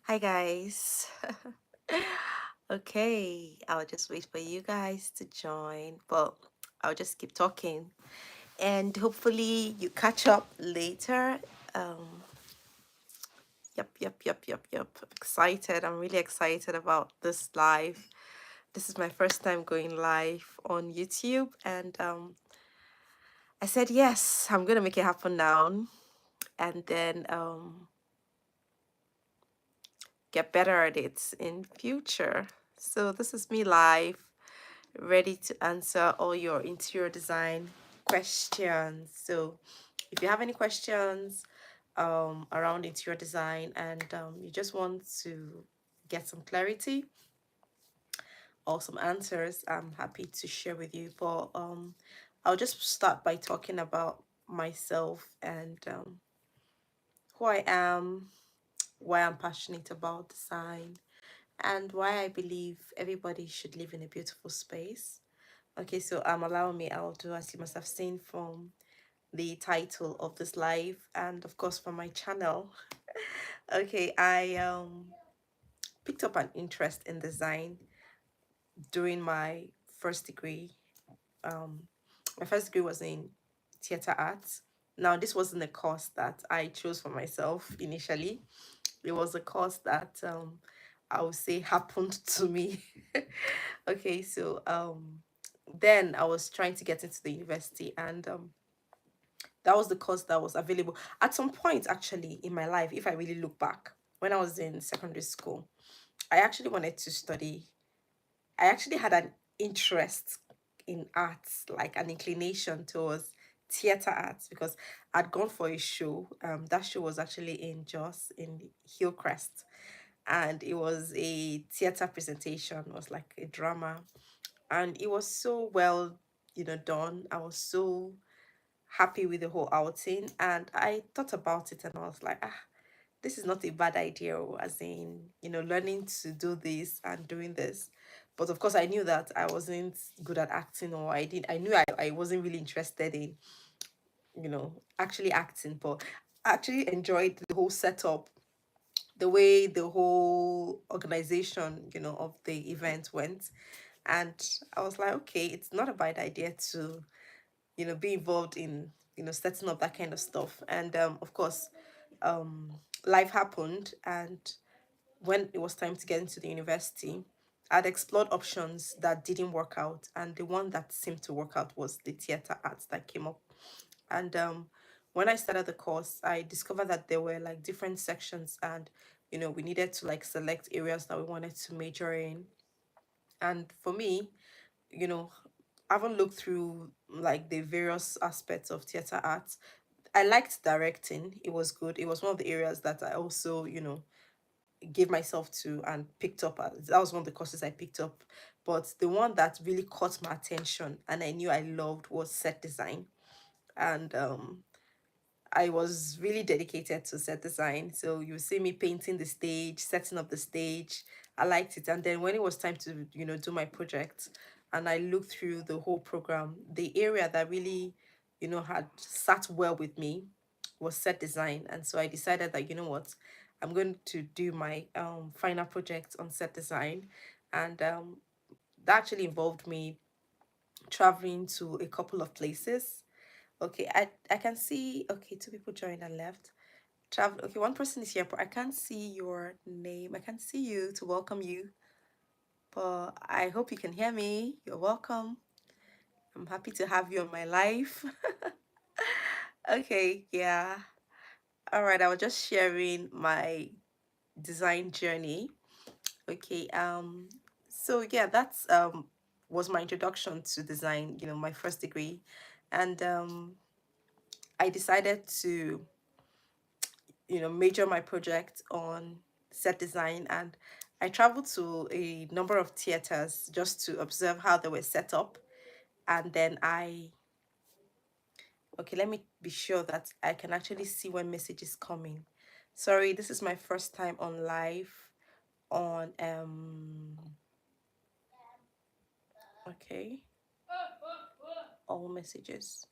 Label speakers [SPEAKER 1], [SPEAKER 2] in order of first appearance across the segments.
[SPEAKER 1] Hi guys. Okay, I'll just wait for you guys to join, but I'll just keep talking and hopefully you catch up later. Um, yep. Excited. I'm really excited about this live. This is my first time going live on YouTube, and I said yes, I'm gonna make it happen now, and then get better at it in future. So this is me live, ready to answer all your interior design questions. So if you have any questions around interior design and you just want to get some clarity or some answers, I'm happy to share with you. But I'll just start by talking about myself and who I am, why I'm passionate about design, and why I believe everybody should live in a beautiful space. Okay, so Olawumi Audu, as you must have seen from the title of this live, and of course from my channel. Okay, I picked up an interest in design during my first degree. Um, my first degree was in theater arts. Now, this wasn't a course that I chose for myself initially. It was a course that I would say happened to me. Okay, so then I was trying to get into the university, and that was the course that was available at some point actually in my life. If I really look back, when I was in secondary school, I actually wanted to study. I actually had an interest in arts, like an inclination towards theater arts, because I'd gone for a show. That show was actually in Jos in Hillcrest, and it was a theater presentation. It was like a drama, and it was so well, done. I was so happy with the whole outing, and I thought about it and I was like, this is not a bad idea, oh, as in, learning to do this and doing this. But of course I knew that I wasn't good at acting, or I knew I wasn't really interested in, actually acting, but I actually enjoyed the whole setup, the way the whole organization, of the event went. And I was like, okay, it's not a bad idea to, be involved in, setting up that kind of stuff. And of course, um, life happened. And when it was time to get into the university, I'd explored options that didn't work out. And the one that seemed to work out was the theater arts that came up. And when I started the course, I discovered that there were like different sections, and we needed to like select areas that we wanted to major in. And for me, you know, I haven't looked through like the various aspects of theater arts. I liked directing. It was good. It was one of the areas that I also, gave myself to and picked up. That was one of the courses I picked up. But the one that really caught my attention and I knew I loved was set design. And I was really dedicated to set design. So you see me painting the stage, setting up the stage. I liked it. And then when it was time to, do my project, and I looked through the whole program, the area that really, had sat well with me was set design. And so I decided that, you know what, I'm going to do my final project on set design. And that actually involved me traveling to a couple of places. Okay, I can see, okay, two people joined and left. Travel, okay, one person is here, but I can't see your name. I can't see you to welcome you, but I hope you can hear me. You're welcome. I'm happy to have you on my life. Okay, yeah. All right, I was just sharing my design journey. Okay, so yeah, that's was my introduction to design, my first degree. And I decided to major my project on set design, and I traveled to a number of theaters just to observe how they were set up. And then okay, let me be sure that I can actually see when message is coming. Sorry, this is my first time on live on okay, all messages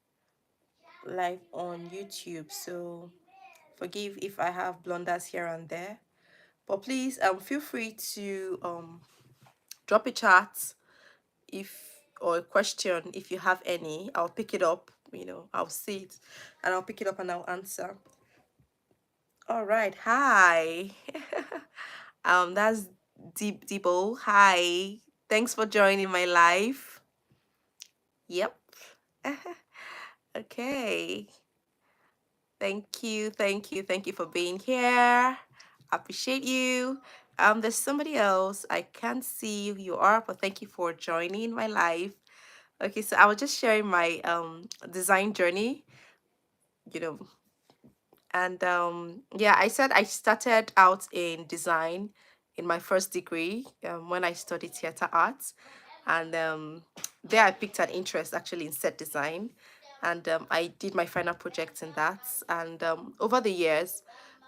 [SPEAKER 1] live on YouTube. So forgive if I have blunders here and there. But please feel free to drop a chat if or a question if you have any. I'll pick it up, I'll see it and I'll pick it up and I'll answer. All right, hi. That's Deep Debo. Hi. Thanks for joining my live. Yep. Okay. Thank you for being here. Appreciate you. There's somebody else. I can't see who you are, but thank you for joining my live. Okay, so I was just sharing my design journey, you know, and yeah, I said I started out in design in my first degree when I studied theater arts, and there I picked an interest actually in set design, and I did my final project in that. And over the years,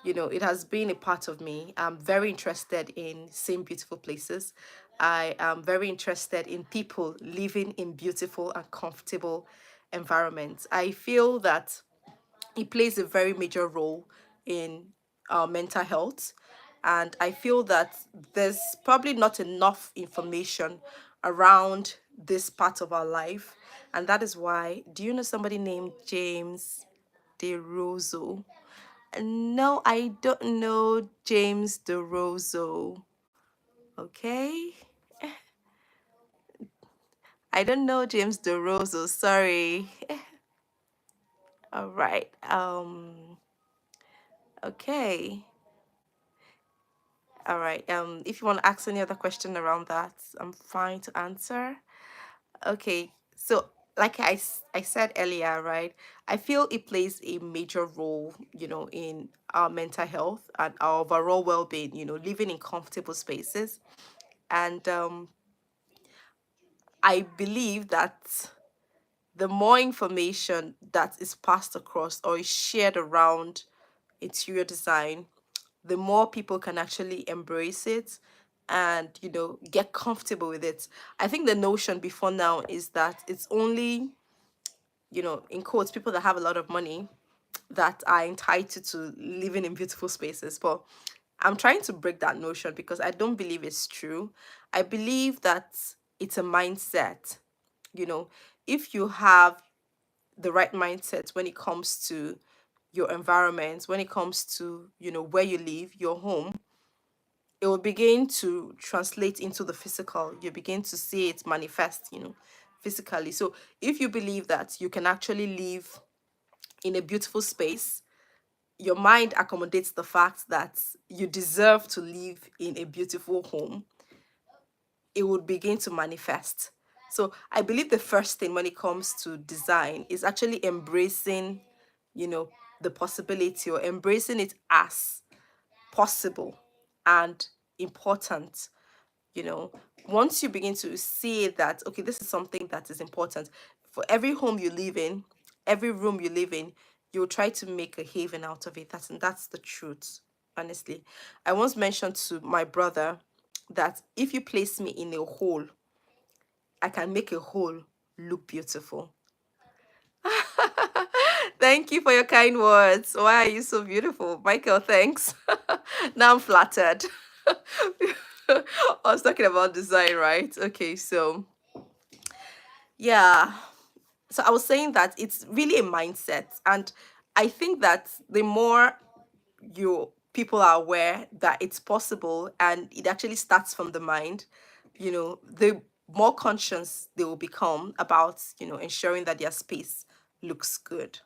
[SPEAKER 1] it has been a part of me. I'm very interested in seeing beautiful places. I am very interested in people living in beautiful and comfortable environments. I feel that it plays a very major role in our mental health. And I feel that there's probably not enough information around this part of our life. And that is why, do you know somebody named James DeRozo? No, I don't know James DeRozo. Okay. I don't know James DeRozo. Sorry. All right. Okay. All right. If you want to ask any other question around that, I'm fine to answer. Okay. So, like I said earlier, right? I feel it plays a major role, in our mental health and our overall well-being, living in comfortable spaces. And I believe that the more information that is passed across or is shared around interior design, the more people can actually embrace it and get comfortable with it. I think the notion before now is that it's only, in quotes, people that have a lot of money that are entitled to living in beautiful spaces. But I'm trying to break that notion because I don't believe it's true. I believe that it's a mindset. you know if you have the right mindset when it comes to your environment, when it comes to where you live, your home, it will begin to translate into the physical. You begin to see it manifest, physically. So if you believe that you can actually live in a beautiful space, your mind accommodates the fact that you deserve to live in a beautiful home, it would begin to manifest. So I believe the first thing when it comes to design is actually embracing, you know, the possibility, or embracing it as possible and important. you know Once you begin to see that, okay, this is something that is important for every home you live in, every room you live in, you'll try to make a haven out of it. That's the truth. Honestly, I once mentioned to my brother that if you place me in a hole, I can make a hole look beautiful. Thank you for your kind words. Why are you so beautiful, Michael? Thanks. Now I'm flattered. I was talking about design, right? Okay, so yeah. So I was saying that it's really a mindset. And I think that the more you people are aware that it's possible and it actually starts from the mind, the more conscious they will become about, ensuring that their space looks good.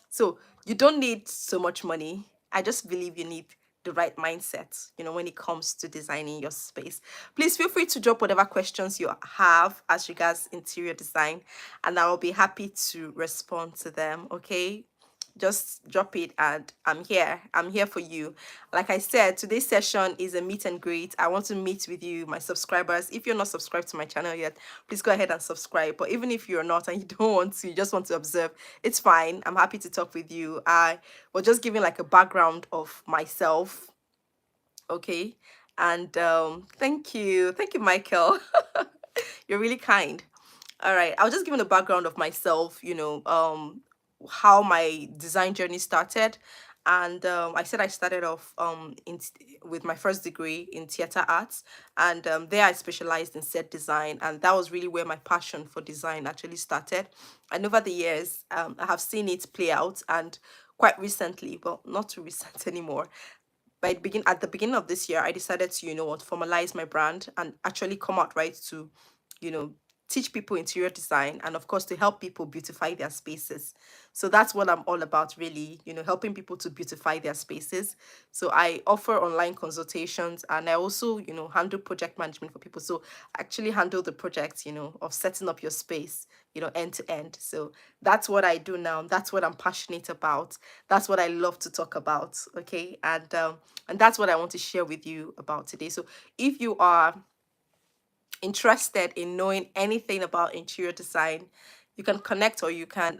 [SPEAKER 1] So you don't need so much money. I just believe you need the right mindset, when it comes to designing your space. Please feel free to drop whatever questions you have as regards interior design, and I will be happy to respond to them. Okay, just drop it and I'm here for you. Like I said, today's session is a meet and greet. I want to meet with you, my subscribers. If you're not subscribed to my channel yet, please go ahead and subscribe. But even if you're not and you don't want to, you just want to observe, it's fine. I'm happy to talk with you. I was just giving like a background of myself. Okay, and thank you, Michael. You're really kind. All right, I was just giving a background of myself, how my design journey started. And I said I started off with my first degree in theater arts, and there I specialized in set design, and that was really where my passion for design actually started. And over the years, I have seen it play out, and quite recently, well, not too recent anymore, at the beginning of this year, I decided to, formalize my brand and actually come out right to, you know, teach people interior design, and of course to help people beautify their spaces. So that's what I'm all about, really, helping people to beautify their spaces. So I offer online consultations, and I also, handle project management for people. So I actually handle the project, of setting up your space, end to end. So that's what I do now. That's what I'm passionate about. That's what I love to talk about. Okay. And that's what I want to share with you about today. So if you are interested in knowing anything about interior design, you can connect, or you can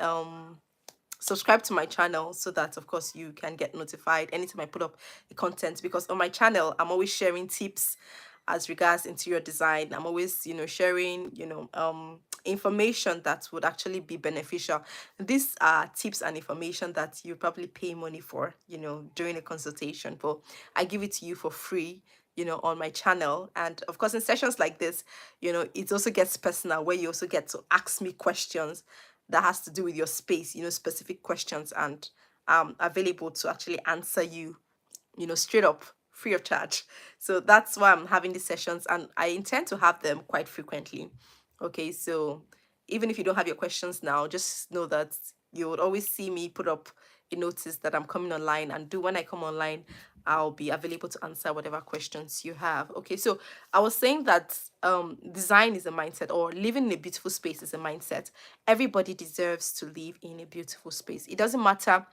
[SPEAKER 1] subscribe to my channel, so that of course you can get notified anytime I put up the content, because on my channel I'm always sharing tips as regards interior design. I'm always, sharing, information that would actually be beneficial. These are tips and information that you probably pay money for, during a consultation, but I give it to you for free, on my channel. And of course, in sessions like this, it also gets personal, where you also get to ask me questions that has to do with your space, specific questions, and available to actually answer you, straight up, free of charge. So that's why I'm having these sessions, and I intend to have them quite frequently. Okay, so even if you don't have your questions now, just know that you would always see me put up a notice that I'm coming online, and do when I come online, I'll be available to answer whatever questions you have. Okay, so I was saying that design is a mindset, or living in a beautiful space is a mindset. Everybody deserves to live in a beautiful space. It doesn't matter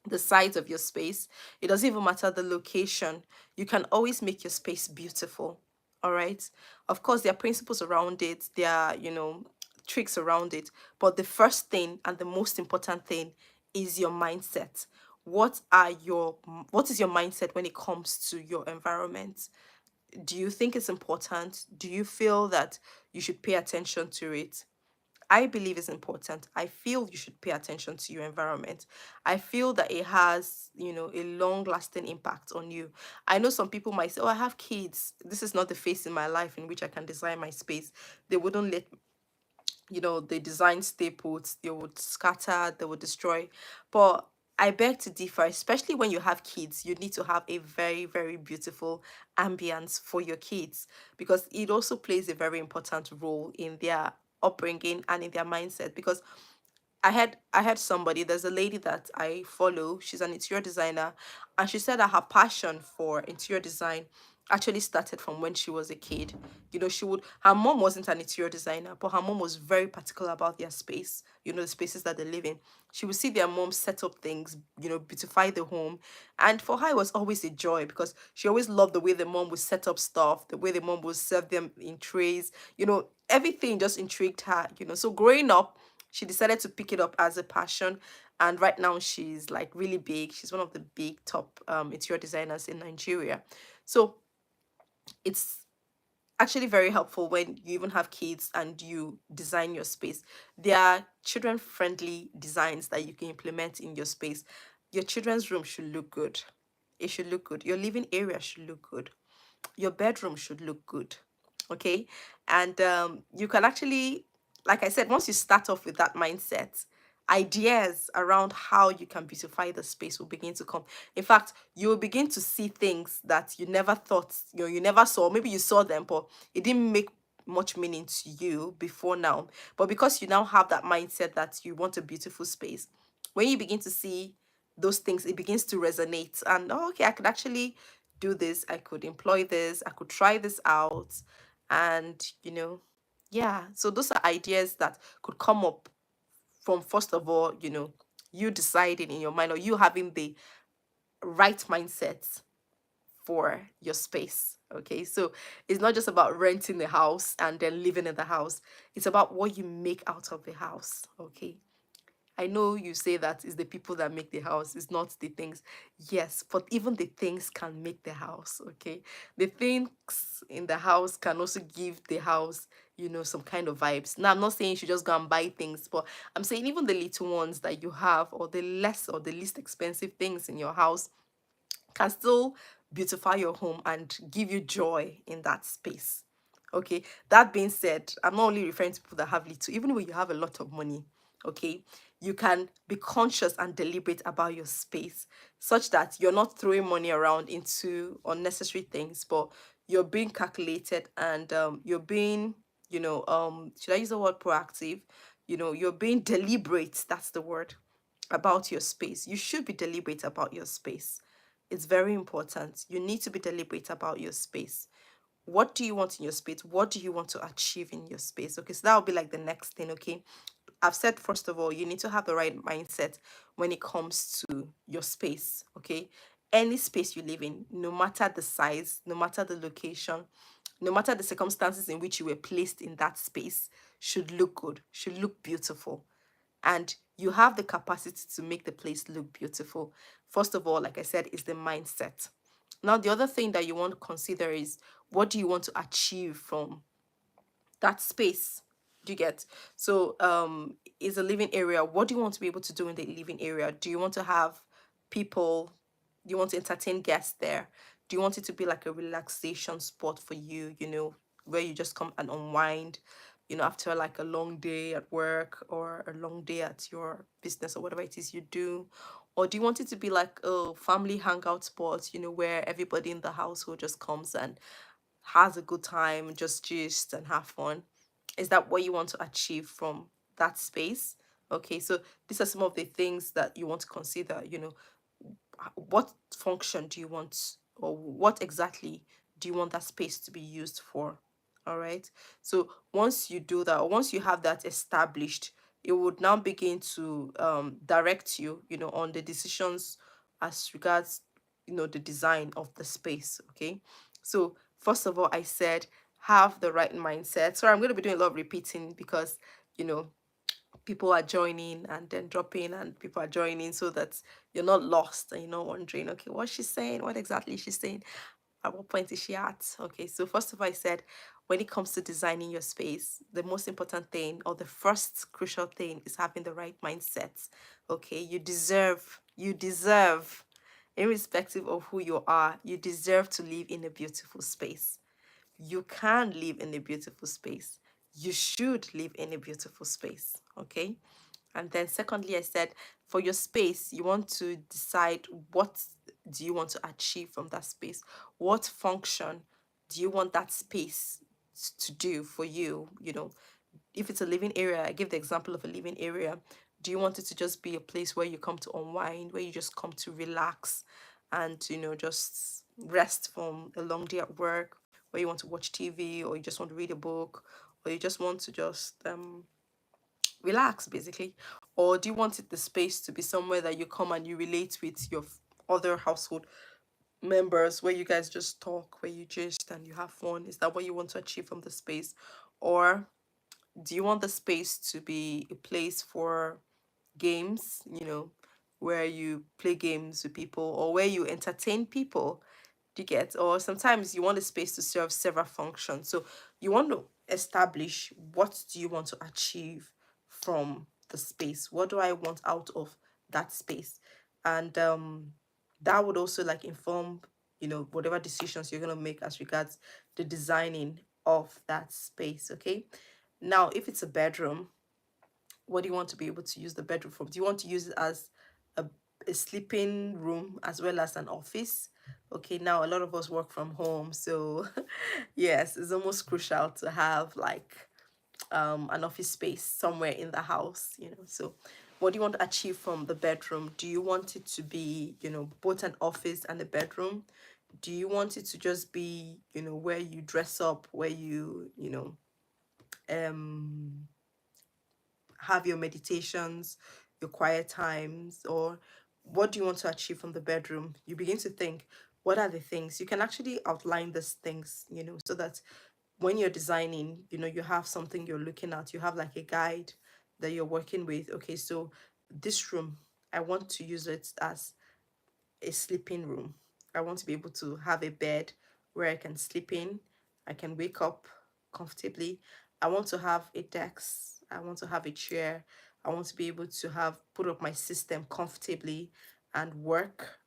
[SPEAKER 1] the size of your space. It doesn't even matter the location. You can always make your space beautiful. All right. Of course, there are principles around it. There are, tricks around it. But the first thing and the most important thing is your mindset. What is your mindset when it comes to your environment? Do you think it's important? Do you feel that you should pay attention to it? I believe is important. I feel you should pay attention to your environment. I feel that it has, a long lasting impact on you. I know some people might say, oh, I have kids. This is not the phase in my life in which I can design my space. They wouldn't let, the design stay put. They would scatter, they would destroy. But I beg to differ, especially when you have kids, you need to have a very, very beautiful ambience for your kids, because it also plays a very important role in their upbringing and in their mindset. Because I had somebody, there's a lady that I follow, she's an interior designer, and she said that her passion for interior design actually started from when she was a kid. Her mom wasn't an interior designer, but her mom was very particular about their space, the spaces that they live in. She would see their mom set up things, beautify the home. And for her, it was always a joy, because she always loved the way the mom would set up stuff, the way the mom would serve them in trays, everything just intrigued her. So growing up, she decided to pick it up as a passion, and right now she's like really big. She's one of the big top interior designers in Nigeria. So it's actually very helpful when you even have kids and you design your space. There are children friendly designs that you can implement in your space. Your children's room should look good. It should look good. Your living area should look good. Your bedroom should look good. Okay. And you can actually, like I said, once you start off with that mindset, ideas around how you can beautify the space will begin to come. In fact, you will begin to see things that you never thought, you never saw. Maybe you saw them, but it didn't make much meaning to you before now. But because you now have that mindset that you want a beautiful space, when you begin to see those things, it begins to resonate. And oh, okay, I could actually do this, I could employ this, I could try this out. And, yeah, so those are ideas that could come up from, first of all, you deciding in your mind, or you having the right mindset for your space. Okay, so it's not just about renting the house and then living in the house, it's about what you make out of the house. Okay, I know you say that it's the people that make the house, it's not the things. Yes, but even the things can make the house, okay? The things in the house can also give the house, some kind of vibes. Now, I'm not saying you should just go and buy things, but I'm saying even the little ones that you have, or the less or the least expensive things in your house, can still beautify your home and give you joy in that space. Okay, that being said, I'm not only referring to people that have little, even when you have a lot of money, okay, you can be conscious and deliberate about your space such that you're not throwing money around into unnecessary things, but you're being calculated and you're being, should I use the word proactive? You're being deliberate, that's the word, about your space. You should be deliberate about your space. It's very important. You need to be deliberate about your space. What do you want in your space? What do you want to achieve in your space? Okay, so that will be like the next thing. Okay, I've said, first of all, you need to have the right mindset when it comes to your space. Okay, any space you live in, no matter the size, no matter the location, no matter the circumstances in which you were placed in that space, should look good, should look beautiful, and you have the capacity to make the place look beautiful. First of all, like I said, is the mindset. Now, the other thing that you want to consider is, what do you want to achieve from that space? Do you get? So is a living area, what do you want to be able to do in the living area? Do you want to have people, do you want to entertain guests there? Do you want it to be like a relaxation spot for you, where you just come and unwind, after like a long day at work or a long day at your business or whatever it is you do? Or do you want it to be like a family hangout spot, where everybody in the household just comes and has a good time, just gist and have fun? Is that what you want to achieve from that space? Okay, so these are some of the things that you want to consider. What function do you want, or what exactly do you want that space to be used for? All right, so once you do that, or once you have that established, it would now begin to direct you, on the decisions as regards, the design of the space. Okay, so first of all, I said, have the right mindset. So I'm going to be doing a lot of repeating because, you know people are joining and then dropping, and people are joining, so that you're not lost and you're not wondering, okay, what's she saying, what exactly is she saying, at what point is she at? Okay, so first of all, I said, when it comes to designing your space, the most important thing, or the first crucial thing, is having the right mindset. Okay, you deserve, irrespective of who you are, you deserve to live in a beautiful space. You can live in a beautiful space. You should live in a beautiful space. Okay. And then secondly, I said, for your space, you want to decide, what do you want to achieve from that space? What function do you want that space to do for you? If it's a living area, I give the example of a living area. Do you want it to just be a place where you come to unwind, where you just come to relax and, just rest from a long day at work, where you want to watch TV, or you just want to read a book, or you just want to just relax, basically? Or do you want it, the space, to be somewhere that you come and you relate with your other household members, where you guys just talk, where you just and you have fun? Is that what you want to achieve from the space? Or do you want the space to be a place for games, where you play games with people, or where you entertain people? Do you get? Or sometimes you want a space to serve several functions. So you want to establish, what do you want to achieve from the space? What do I want out of that space? And that would also like inform, whatever decisions you're gonna make as regards the designing of that space. Okay. Now, if it's a bedroom, what do you want to be able to use the bedroom for? Do you want to use it as a, a sleeping room as well as an office? Okay, now a lot of us work from home, so yes, it's almost crucial to have like an office space somewhere in the house. So what do you want to achieve from the bedroom? Do you want it to be, both an office and a bedroom? Do you want it to just be, where you dress up, where you, um have your meditations, your quiet times? Or what do you want to achieve from the bedroom? You begin to think, what are the things? You can actually outline these things, so that when you're designing, you have something you're looking at, you have like a guide that you're working with. Okay, so this room, I want to use it as a sleeping room. I want to be able to have a bed where I can sleep in. I can wake up comfortably. I want to have a desk. I want to have a chair. I want to be able to have put up my system comfortably and work,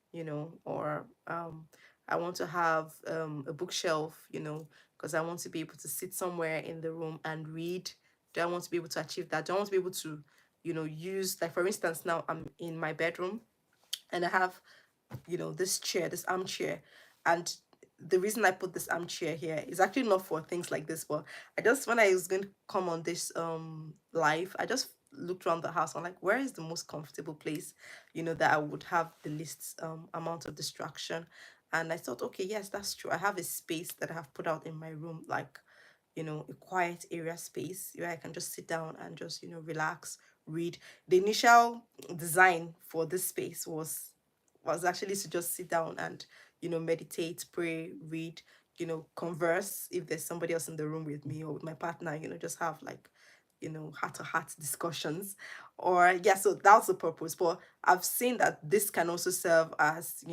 [SPEAKER 1] or I want to have a bookshelf, because I want to be able to sit somewhere in the room and read. Do I want to be able to achieve that? Do I want to be able to, use, like, for instance, now I'm in my bedroom and I have, this chair, this armchair. And the reason I put this armchair here is actually not for things like this, but I just, when I was going to come on this live, I just looked around the house. I'm like, where is the most comfortable place, that I would have the least amount of distraction? And I thought, okay, yes, that's true. I have a space that I have put out in my room, like, a quiet area space where I can just sit down and just, relax, read. The initial design for this space was actually to just sit down and, meditate, pray, read, converse if there's somebody else in the room with me or with my partner, just have, like, heart to heart discussions. Or yeah, so that's the purpose. But I've seen that this can also serve as,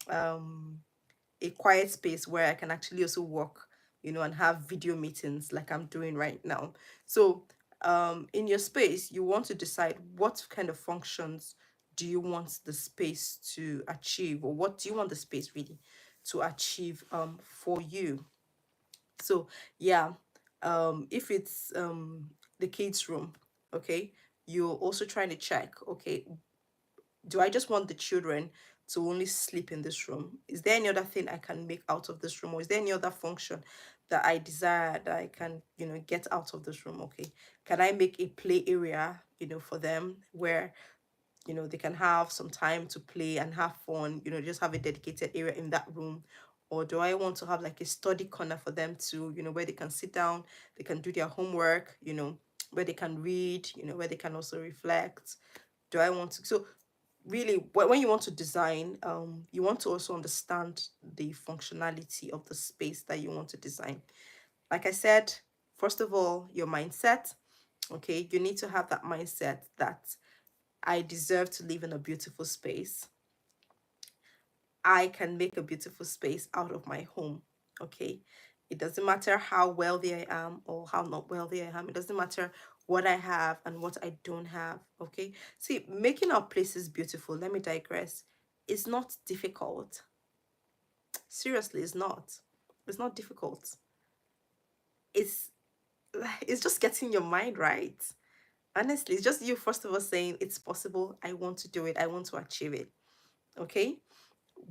[SPEAKER 1] a quiet space where I can actually also work, and have video meetings like I'm doing right now. So, in your space, you want to decide what kind of functions do you want the space to achieve, or what do you want the space really to achieve for you. So, yeah, if it's the kids' room, okay, you're also trying to check, okay, do I just want the children to only sleep in this room? Is there any other thing I can make out of this room? Or is there any other function that I desire that I can, get out of this room? Okay. Can I make a play area, for them where, they can have some time to play and have fun, just have a dedicated area in that room? Or do I want to have like a study corner for them to, where they can sit down, they can do their homework, where they can read, where they can also reflect? Do I want to? So really, when you want to design, you want to also understand the functionality of the space that you want to design. Like I said, first of all, your mindset. Okay, you need to have that mindset that I deserve to live in a beautiful space. I can make a beautiful space out of my home. Okay. It doesn't matter how wealthy I am or how not wealthy I am. It doesn't matter what I have and what I don't have. Okay. See, making our places beautiful, let me digress, it's not difficult. Seriously, it's not. It's not difficult. It's it's just getting your mind right. Honestly, it's just you first of all saying it's possible. I want to do it. I want to achieve it. Okay.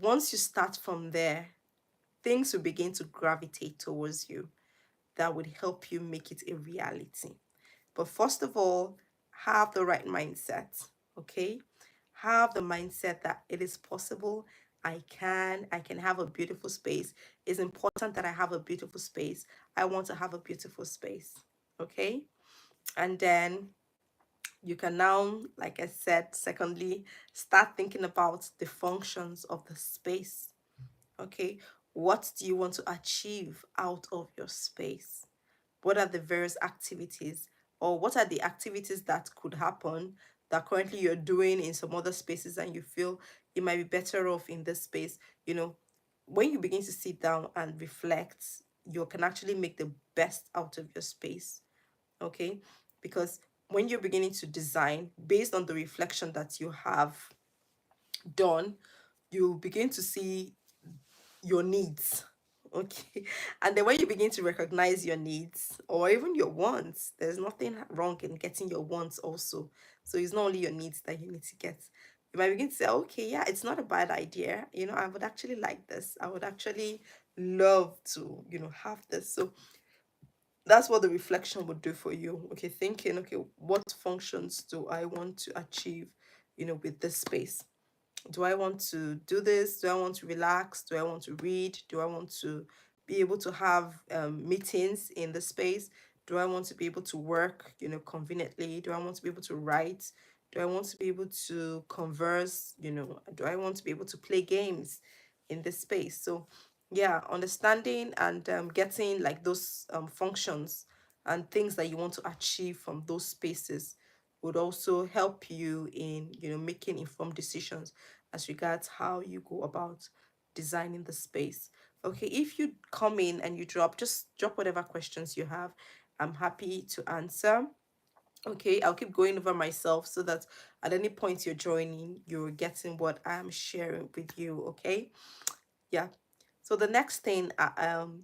[SPEAKER 1] Once you start from there, things will begin to gravitate towards you that would help you make it a reality. But first of all, have the right mindset, okay? Have the mindset that it is possible. I can have a beautiful space. It's important that I have a beautiful space. I want to have a beautiful space, okay? And then you can now, like I said, secondly, start thinking about the functions of the space. Okay, what do you want to achieve out of your space? What are the various activities, or what are the activities that could happen that currently you're doing in some other spaces and you feel you might be better off in this space? When you begin to sit down and reflect, you can actually make the best out of your space. Okay, because when you're beginning to design based on the reflection that you have done, you begin to see your needs. Okay. And then when you begin to recognize your needs or even your wants, there's nothing wrong in getting your wants also. So it's not only your needs that you need to get. You might begin to say, okay, yeah, it's not a bad idea. I would actually like this. I would actually love to, have this. So that's what the reflection would do for you. Okay, thinking, okay, what functions do I want to achieve, with this space? Do I want to do this? Do I want to relax? Do I want to read? Do I want to be able to have meetings in the space? Do I want to be able to work, conveniently? Do I want to be able to write? Do I want to be able to converse? Do I want to be able to play games in this space? So, yeah, understanding and getting like those functions and things that you want to achieve from those spaces would also help you in, making informed decisions as regards how you go about designing the space. Okay, if you come in and you just drop whatever questions you have. I'm happy to answer. Okay, I'll keep going over myself so that at any point you're joining, you're getting what I'm sharing with you. Okay, yeah. So the next thing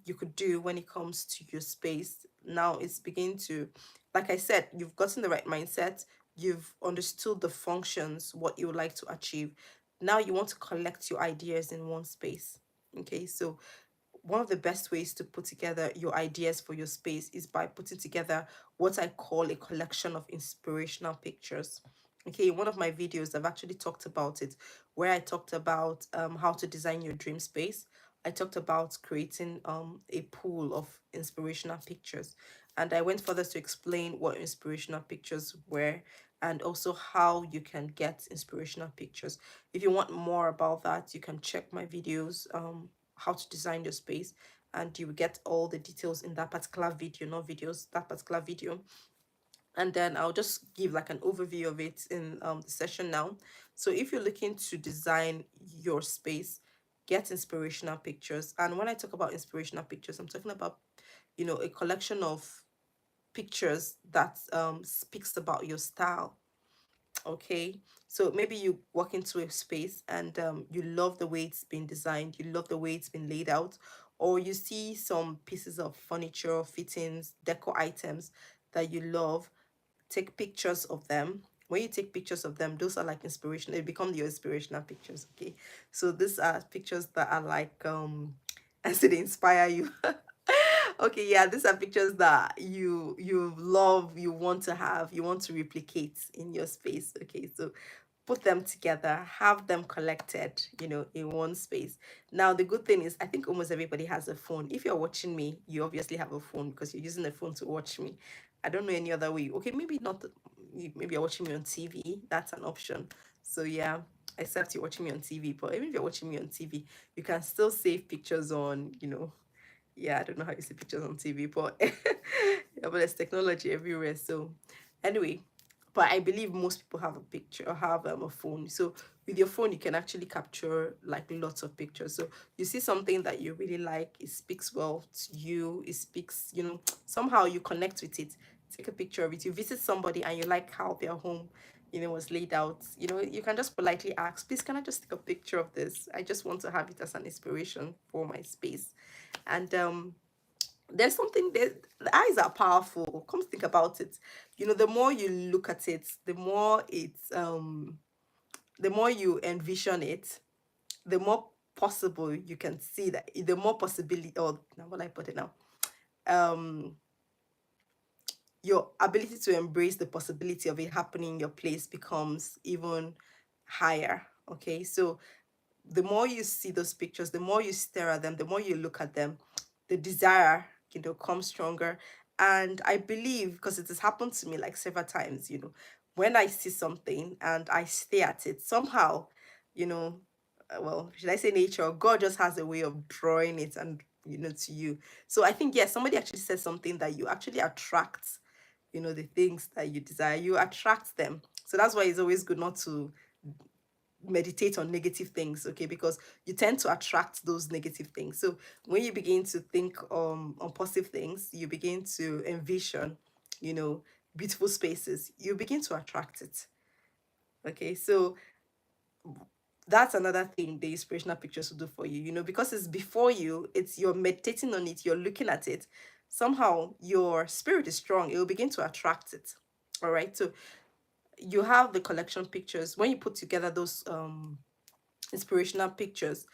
[SPEAKER 1] you could do when it comes to your space now is begin to, like I said, you've gotten the right mindset, you've understood the functions, what you would like to achieve. Now you want to collect your ideas in one space. Okay, so one of the best ways to put together your ideas for your space is by putting together what I call a collection of inspirational pictures. Okay, in one of my videos, I've actually talked about it, where I talked about how to design your dream space. I talked about creating a pool of inspirational pictures. And I went further to explain what inspirational pictures were and also how you can get inspirational pictures. If you want more about that, you can check my videos, how to design your space, and you will get all the details in that particular video, not videos, that particular video. And then I'll just give like an overview of it in the session now. So if you're looking to design your space, get inspirational pictures. And when I talk about inspirational pictures, I'm talking about, a collection of pictures that speaks about your style. Okay, so maybe you walk into a space and you love the way it's been designed, you love the way it's been laid out, or you see some pieces of furniture, fittings, decor items that you love. Take pictures of them. When you take pictures of them, those are like inspiration, they become your inspirational pictures. Okay, so these are pictures that are like as they inspire you. Okay, yeah, these are pictures that you love, you want to have, you want to replicate in your space. Okay, so put them together, have them collected, in one space. Now, the good thing is, I think almost everybody has a phone. If you're watching me, you obviously have a phone because you're using a phone to watch me. I don't know any other way. Okay, maybe not, maybe you're watching me on TV. That's an option. So, yeah, except you're watching me on TV. But even if you're watching me on TV, you can still save pictures on, yeah, I don't know how you see pictures on TV, but yeah, but there's technology everywhere. So anyway, but I believe most people have a picture or have a phone. So with your phone, you can actually capture like lots of pictures. So you see something that you really like, it speaks well to you, it speaks, somehow you connect with it. Take a picture of it. You visit somebody and you like how their home, was laid out. You can just politely ask, please, can I just take a picture of this? I just want to have it as an inspiration for my space. And there's something that the eyes are powerful. Come think about it. The more you look at it, the more you envision it, the more possible you can see that, the more possibility, or now what I put it now, um your ability to embrace the possibility of it happening in your place becomes even higher. Okay, so the more you see those pictures, the more you stare at them, the more you look at them, the desire, comes stronger. And I believe, because it has happened to me like several times, when I see something and I stare at it, somehow, you know, well, should I say nature? God just has a way of drawing it and, to you. So I think, yes, somebody actually said something that you actually attract, the things that you desire, you attract them. So that's why it's always good not to meditate on negative things, okay, because you tend to attract those negative things. So when you begin to think on positive things, you begin to envision, you know beautiful spaces, you begin to attract it. Okay, so that's another thing the inspirational pictures will do for you, because it's before you, it's you're meditating on it, you're looking at it, somehow your spirit is strong, it will begin to attract it. All right, so you have the collection pictures. When you put together those inspirational pictures,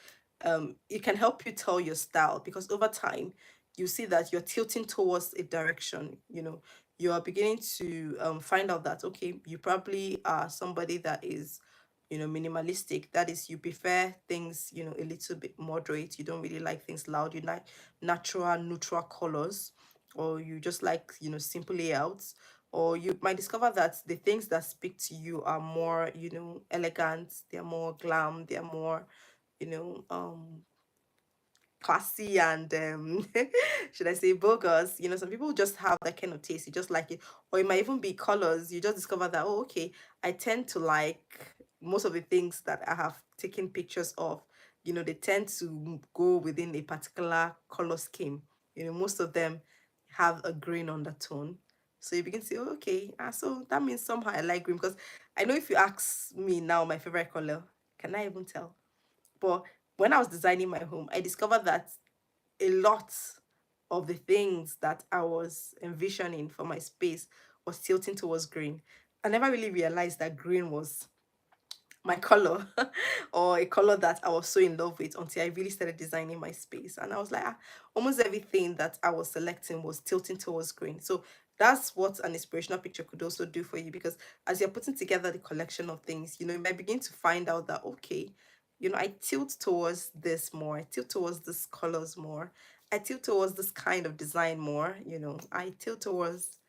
[SPEAKER 1] it can help you tell your style, because over time you see that you're tilting towards a direction. You are beginning to find out that, okay, you probably are somebody that is, minimalistic. That is, you prefer things, a little bit moderate. You don't really like things loud. You like natural, neutral colors, or you just like, simple layouts. Or you might discover that the things that speak to you are more, elegant, they're more glam, they're more, you know um classy and should I say bogus. You know, some people just have that kind of taste. You just like it. Or it might even be colors. You just discover that, oh, okay, I tend to like most of the things that I have taken pictures of. You know, they tend to go within a particular color scheme. You know, most of them have a green undertone. So you begin to say, oh, okay, so that means somehow I like green, because I know if you ask me now my favorite color, can I even tell? But when I was designing my home, I discovered that a lot of the things that I was envisioning for my space was tilting towards green. I never really realized that green was my color or a color that I was so in love with until I really started designing my space. And I was like, almost everything that I was selecting was tilting towards green. So that's what an inspirational picture could also do for you, because as you're putting together the collection of things, you know, you might begin to find out that, okay, you know, I tilt towards this more, I tilt towards this colors more, I tilt towards this kind of design more, you know, I tilt towards,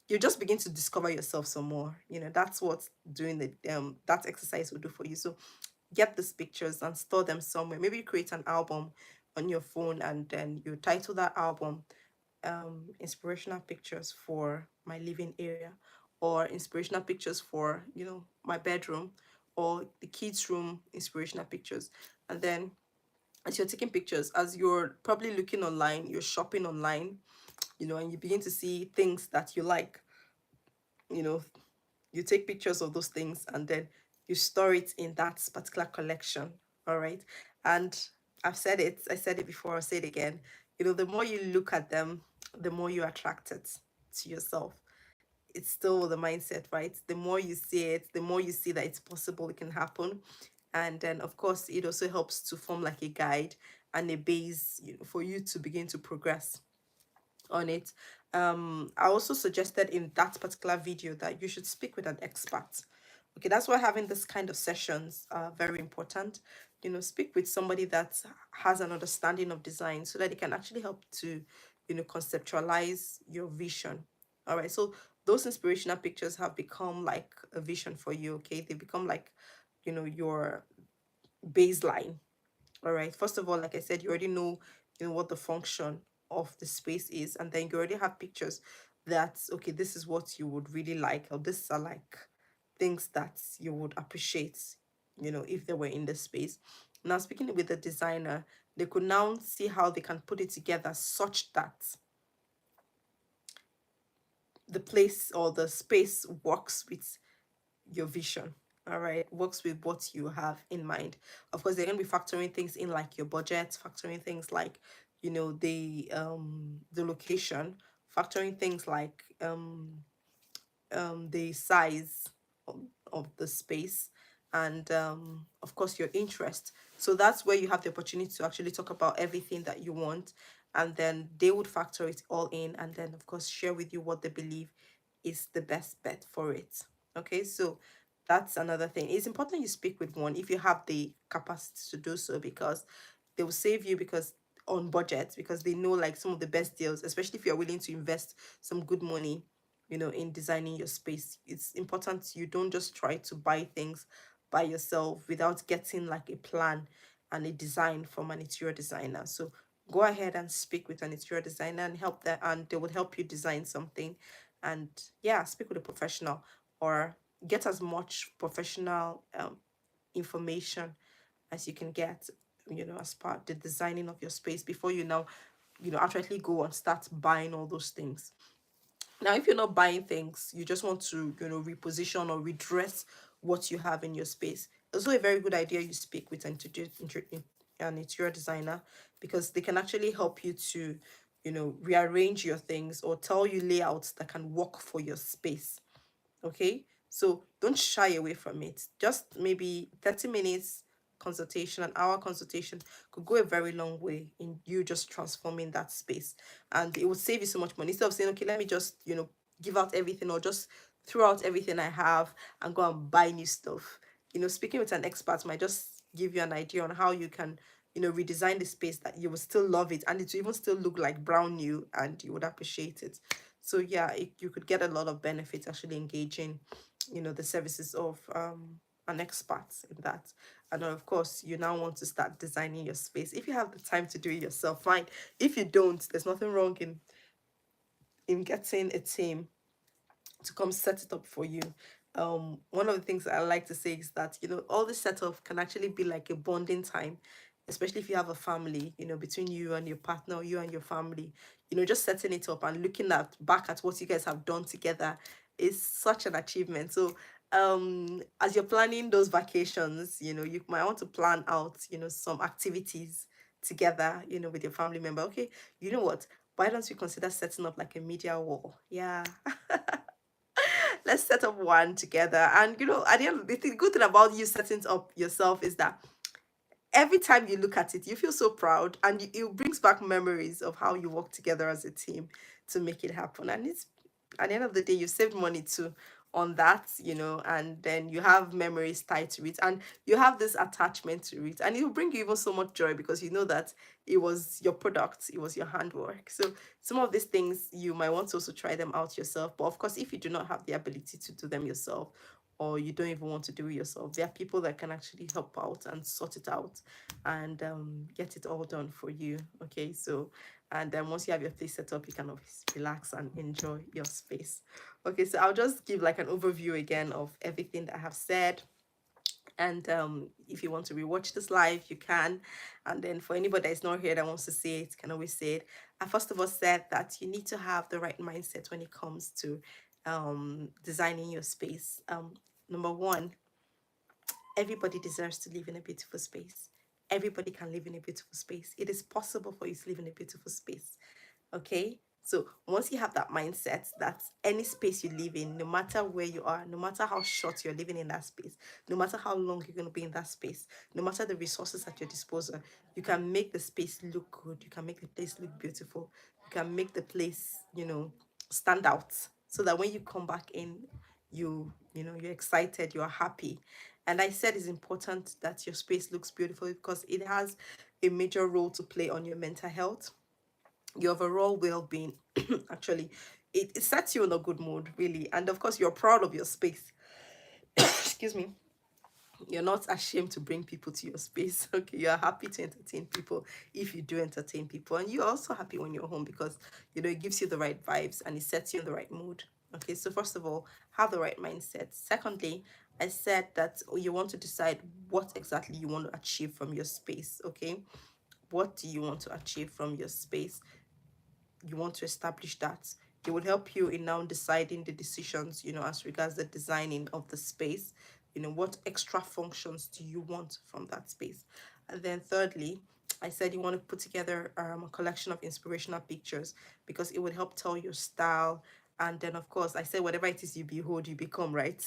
[SPEAKER 1] you just begin to discover yourself some more. You know, that's what doing the that exercise will do for you. So get these pictures and store them somewhere. Maybe you create an album on your phone and then you title that album inspirational pictures for my living area, or inspirational pictures for, you know, my bedroom, or the kids room inspirational pictures. And then as you're taking pictures, as you're probably looking online, you're shopping online, you know, and you begin to see things that you like, you know, you take pictures of those things and then you store it in that particular collection. All right. And I've said it, I said it before, I'll say it again. You know, the more you look at them, the more you attract it to yourself. It's still the mindset, right? The more you see it, the more you see that it's possible, it can happen. And then of course it also helps to form like a guide and a base, you know, for you to begin to progress on it. I also suggested in that particular video that you should speak with an expert. Okay, that's why having this kind of sessions are very important. You know, speak with somebody that has an understanding of design so that it can actually help to, you know, conceptualize your vision. All right, so those inspirational pictures have become like a vision for you. Okay, they become like, you know, your baseline. All right, first of all, like I said, you already know, you know, what the function of the space is, and then you already have pictures that, okay, this is what you would really like, or this are like things that you would appreciate, you know, if they were in the space. Now speaking with the designer, they could now see how they can put it together such that the place or the space works with your vision. All right, works with what you have in mind. Of course, they're going to be factoring things in like your budget, factoring things like, you know, the location, factoring things like the size of the space, and of course your interest. So that's where you have the opportunity to actually talk about everything that you want, and then they would factor it all in, and then of course share with you what they believe is the best bet for it. Okay, so that's another thing. It's important you speak with one if you have the capacity to do so, because they will save you because on budget, because they know like some of the best deals, especially if you're willing to invest some good money, you know, in designing your space. It's important you don't just try to buy things by yourself without getting like a plan and a design from an interior designer. So go ahead and speak with an interior designer and help them, and they will help you design something. And yeah, speak with a professional, or get as much professional information as you can get, you know, as part the designing of your space before you now, you know, actually go and start buying all those things. Now, if you're not buying things, you just want to, you know, reposition or redress what you have in your space. It's also a very good idea you speak with an interior designer, because they can actually help you to, you know, rearrange your things or tell you layouts that can work for your space. Okay, so don't shy away from it. Just maybe 30 minutes consultation, an hour consultation could go a very long way in you just transforming that space, and it would save you so much money instead of saying, okay, let me just, you know, give out everything or just throw out everything I have and go and buy new stuff. You know, speaking with an expert might just give you an idea on how you can, you know, redesign the space that you will still love it and it will even still look like brand new and you would appreciate it. So yeah, you could get a lot of benefits actually engaging, you know, the services of an expert in that. And then, of course, you now want to start designing your space. If you have the time to do it yourself, fine. If you don't, there's nothing wrong in getting a team to come set it up for you. One of the things I like to say is that, all this setup can actually be like a bonding time, especially if you have a family, between you and your partner, or you and your family. Just setting it up and looking at back at what you guys have done together is such an achievement. So as you're planning those vacations, you might want to plan out, some activities together, with your family member. Okay, you know what? Why don't you consider setting up like a media wall? Yeah. Let's set up one together. And at the end of the good thing about you setting it up yourself is that every time you look at it, you feel so proud, and it brings back memories of how you work together as a team to make it happen. And it's at the end of the day, you saved money too on that, and then you have memories tied to it, and you have this attachment to it, and it will bring you even so much joy because you know that it was your product, it was your handwork. So some of these things you might want to also try them out yourself. But of course, if you do not have the ability to do them yourself, or you don't even want to do it yourself, there are people that can actually help out and sort it out and get it all done for you. Okay, so and then once you have your place set up, you can always relax and enjoy your space. Okay, so I'll just give like an overview again of everything that I have said. And if you want to rewatch this live, you can. And then for anybody that is not here that wants to see it, can always say it. I first of all said that you need to have the right mindset when it comes to designing your space. Number one, everybody deserves to live in a beautiful space. Everybody can live in a beautiful space. It is possible for you to live in a beautiful space. Okay? So once you have that mindset that any space you live in, no matter where you are, no matter how short you're living in that space, no matter how long you're going to be in that space, no matter the resources at your disposal, you can make the space look good. You can make the place look beautiful. You can make the place, stand out so that when you come back in, you're excited, you're happy. And I said it's important that your space looks beautiful because it has a major role to play on your mental health, your overall well-being. Actually, it sets you in a good mood, really. And of course, you're proud of your space. Excuse me. You're not ashamed to bring people to your space. Okay, you're happy to entertain people if you do entertain people, and you're also happy when you're home because it gives you the right vibes and it sets you in the right mood. Okay, so first of all, have the right mindset. Secondly, I said that you want to decide what exactly you want to achieve from your space. Okay, what do you want to achieve from your space? You want to establish that. It will help you in now deciding the decisions, as regards the designing of the space. What extra functions do you want from that space? And then thirdly, I said you want to put together a collection of inspirational pictures because it would help tell your style. And then, of course, I said whatever it is you behold, you become, right?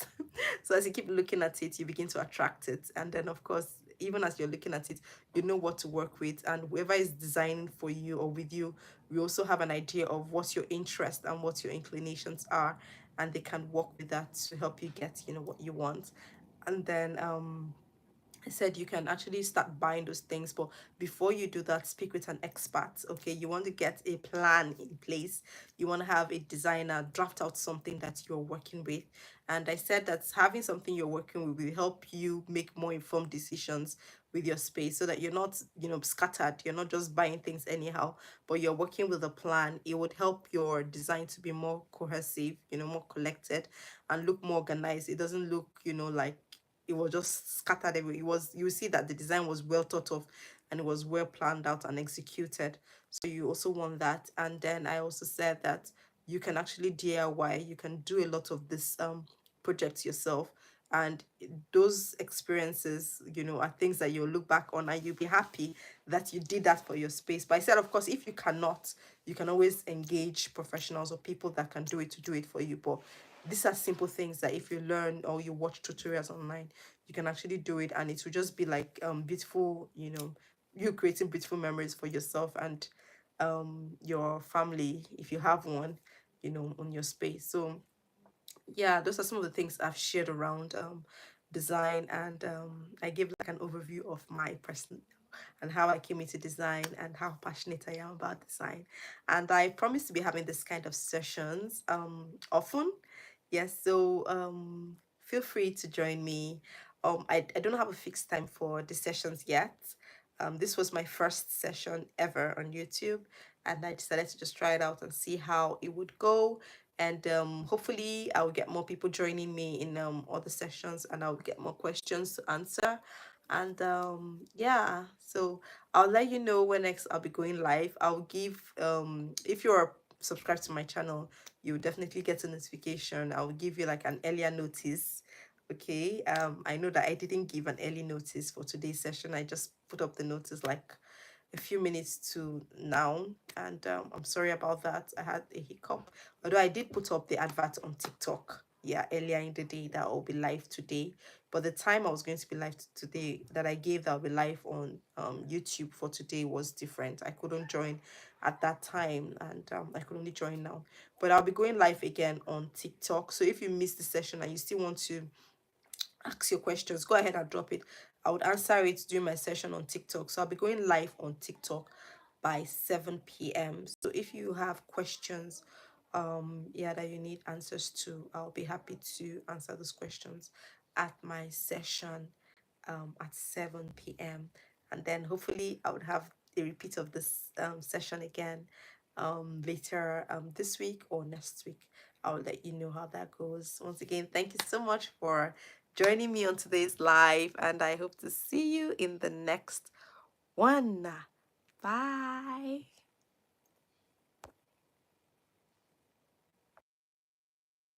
[SPEAKER 1] So as you keep looking at it, you begin to attract it. And then, of course, even as you're looking at it, you know what to work with. And whoever is designing for you or with you, we also have an idea of what your interest and what your inclinations are. And they can work with that to help you get, what you want. And then I said you can actually start buying those things, but before you do that, speak with an expert. Okay, you want to get a plan in place. You want to have a designer draft out something that you're working with. And I said that having something you're working with will help you make more informed decisions with your space so that you're not, scattered. You're not just buying things anyhow, but you're working with a plan. It would help your design to be more cohesive, more collected and look more organized. It doesn't look, like it was just scattered everywhere. You see that the design was well thought of and it was well planned out and executed. So you also want that. And then I also said that you can actually DIY, you can do a lot of this projects yourself. And those experiences, are things that you'll look back on and you'll be happy that you did that for your space. But I said, of course, if you cannot, you can always engage professionals or people that can do it to do it for you. But these are simple things that if you learn or you watch tutorials online, you can actually do it, and it will just be like beautiful, you creating beautiful memories for yourself and your family if you have one, on your space. So yeah, those are some of the things I've shared around design, and I gave like an overview of my person and how I came into design and how passionate I am about design. And I promise to be having this kind of sessions often. Yes, so feel free to join me I don't have a fixed time for the sessions yet. This was my first session ever on YouTube, and I decided to just try it out and see how it would go. And hopefully, I'll get more people joining me in other sessions, and I'll get more questions to answer. And yeah, so I'll let you know when next I'll be going live. I'll give if you're subscribed to my channel, you will definitely get a notification. I'll give you like an earlier notice. Okay, I know that I didn't give an early notice for today's session. I just put up the notice like a few minutes to now, and I'm sorry about that. I had a hiccup, although I did put up the advert on TikTok, yeah, earlier in the day that I'll be live today. But the time I was going to be live today, that I gave that I'll be live on YouTube for today, was different. I couldn't join at that time, and I could only join now. But I'll be going live again on TikTok. So if you missed the session and you still want to ask your questions, go ahead and drop it. I would answer it during my session on TikTok. So I'll be going live on TikTok by 7 p.m. So if you have questions, yeah, that you need answers to, I'll be happy to answer those questions at my session at 7 p.m. And then hopefully I would have a repeat of this session again later this week or next week. I'll let you know how that goes. Once again, thank you so much for joining me on today's live, and I hope to see you in the next one. Bye.